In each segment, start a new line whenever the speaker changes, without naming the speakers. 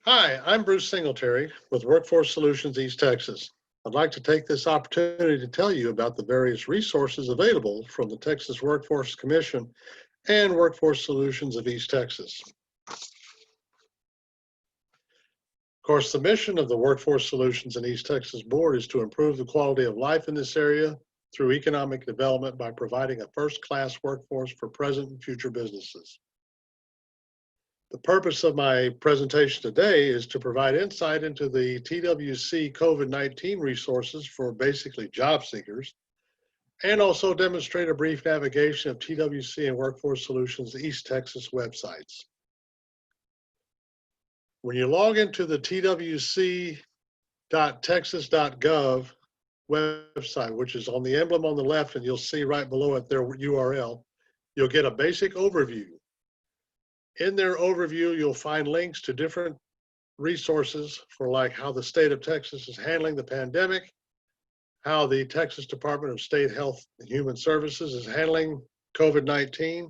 Hi, I'm Bruce Singletary with Workforce Solutions East Texas. I'd like to take this opportunity to tell you about the various resources available from the Texas Workforce Commission and Workforce Solutions of East Texas. Of course, the mission of the Workforce Solutions in East Texas Board is to improve the quality of life in this area through economic development by providing a first-class workforce for present and future businesses. The purpose of my presentation today is to provide insight into the TWC COVID-19 resources for basically job seekers, and also demonstrate a brief navigation of TWC and Workforce Solutions East Texas websites. When you log into the TWC.TEXAS.GOV website, which is on the emblem on the left, and you'll see right below it their URL, you'll get a basic overview. In their overview, you'll find links to different resources for like how the state of Texas is handling the pandemic, how the Texas Department of State Health and Human Services is handling COVID-19,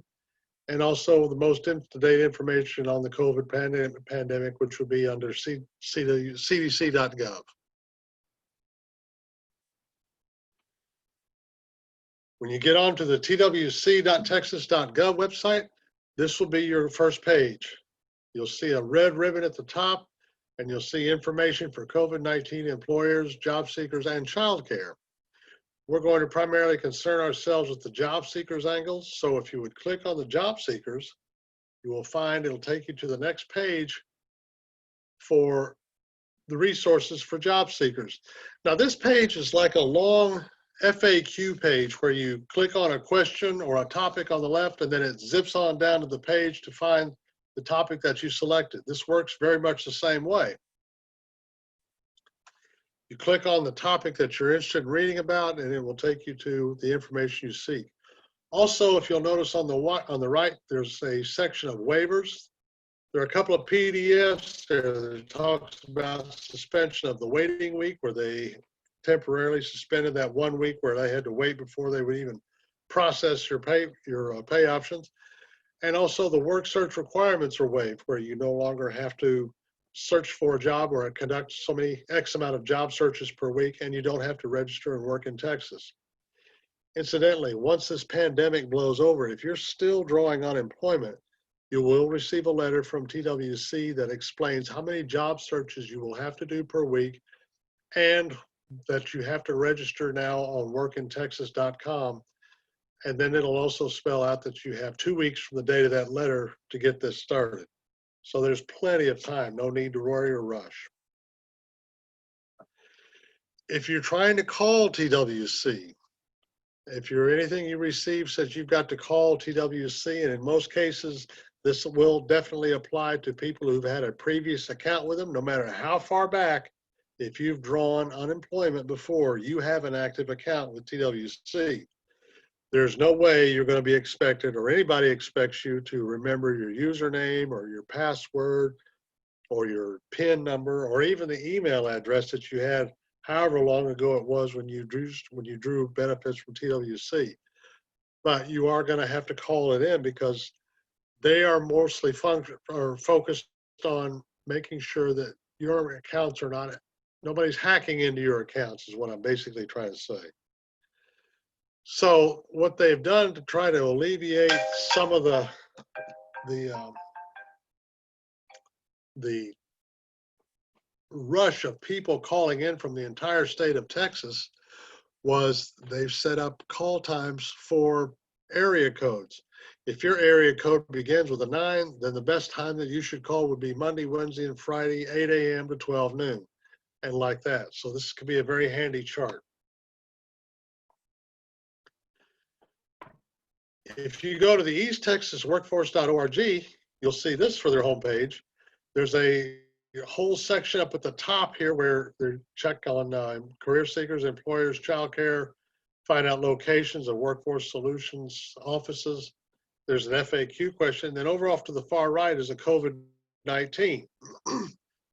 and also the most up-to-date information on the COVID pandemic, which would be under CDC.gov. When you get onto the TWC.TEXAS.gov website, this will be your first page. You'll see a red ribbon at the top, and you'll see information for COVID-19 employers, job seekers, and childcare. We're going to primarily concern ourselves with the job seekers angles. So if you would click on the job seekers, you will find it'll take you to the next page for the resources for job seekers. Now this page is like a long FAQ page where you click on a question or a topic on the left, and then it zips on down to the page to find the topic that you selected. This works very much the same way. You click on the topic that you're interested in reading about, and it will take you to the information you seek. Also, if you'll notice on the right, there's a section of waivers. There are a couple of PDFs there that talks about suspension of the waiting week, where they temporarily suspended that 1 week where they had to wait before they would even process your pay options. And also the work search requirements are waived, where you no longer have to search for a job or conduct so many X amount of job searches per week, and you don't have to register and work in Texas. Incidentally, once this pandemic blows over, if you're still drawing unemployment, you will receive a letter from TWC that explains how many job searches you will have to do per week, and that you have to register now on workintexas.com. And then it'll also spell out that you have 2 weeks from the date of that letter to get this started. So there's plenty of time, no need to worry or rush. If you're trying to call TWC, if anything you receive says you've got to call TWC, and in most cases, this will definitely apply to people who've had a previous account with them, no matter how far back. If you've drawn unemployment before, you have an active account with TWC. There's no way you're going to be expected, or anybody expects you to remember your username or your password or your PIN number or even the email address that you had however long ago it was when you drew benefits from TWC. But you are going to have to call it in, because they are mostly focused on making sure that your accounts are not, nobody's hacking into your accounts, is what I'm basically trying to say. So what they've done to try to alleviate some of the rush of people calling in from the entire state of Texas was they've set up call times for area codes. If your area code begins with a 9, then the best time that you should call would be Monday, Wednesday, and Friday, 8 a.m. to 12 noon, and like that. So this could be a very handy chart. If you go to the easttexasworkforce.org, you'll see this for their homepage. There's a whole section up at the top here where they check on career seekers, employers, childcare, find out locations of Workforce Solutions offices. There's an FAQ question. Then over off to the far right is a COVID-19.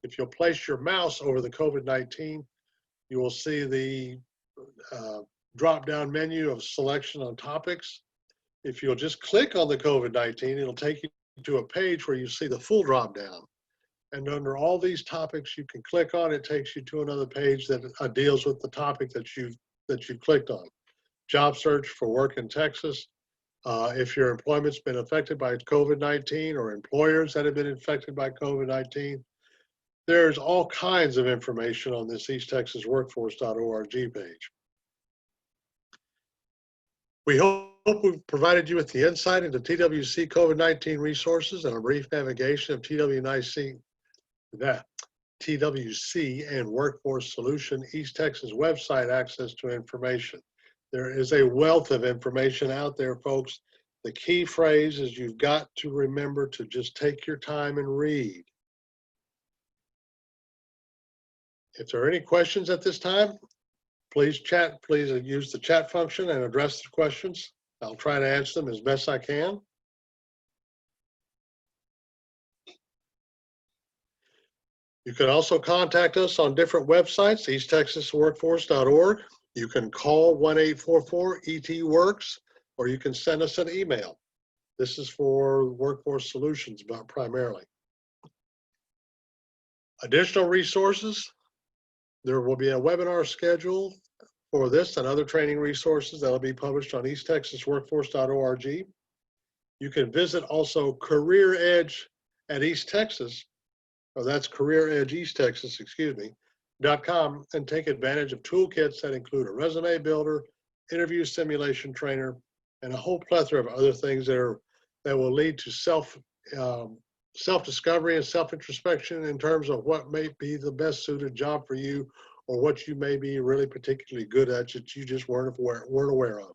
If you'll place your mouse over the COVID-19, you will see the drop-down menu of selection on topics. If you'll just click on the COVID-19, it'll take you to a page where you see the full drop-down. And under all these topics, you can click on, it takes you to another page that deals with the topic that you've clicked on. Job search for work in Texas. If your employment's been affected by COVID-19 or employers that have been infected by COVID-19, there's all kinds of information on this EastTexasWorkforce.org page. We hope we've provided you with the insight into TWC COVID-19 resources and a brief navigation of TWC and Workforce Solution East Texas website access to information. There is a wealth of information out there, folks. The key phrase is you've got to remember to just take your time and read. If there are any questions at this time, please use the chat function and address the questions. I'll try to answer them as best I can. You can also contact us on different websites, EastTexasWorkforce.org. You can call 1-844-ET-WORKS, or you can send us an email. This is for Workforce Solutions, but primarily. Additional resources, there will be a webinar schedule for this and other training resources that will be published on EastTexasWorkforce.org. You can visit also Career Edge at East Texas, or that's Career Edge East Texas, .com, and take advantage of toolkits that include a resume builder, interview simulation trainer, and a whole plethora of other things that will lead to self-discovery and self-introspection in terms of what may be the best suited job for you, or what you may be really particularly good at that you just weren't aware of.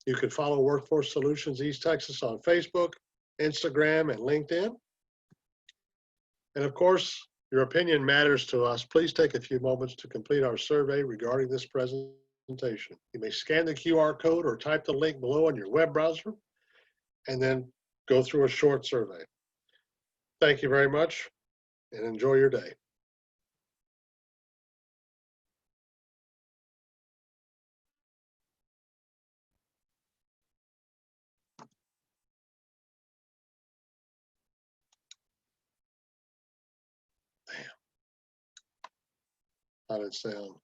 You can follow Workforce Solutions East Texas on Facebook, Instagram, and LinkedIn. And of course, your opinion matters to us. Please take a few moments to complete our survey regarding this presentation. You may scan the QR code or type the link below on your web browser and then go through a short survey. Thank you very much and enjoy your day. How did it sound?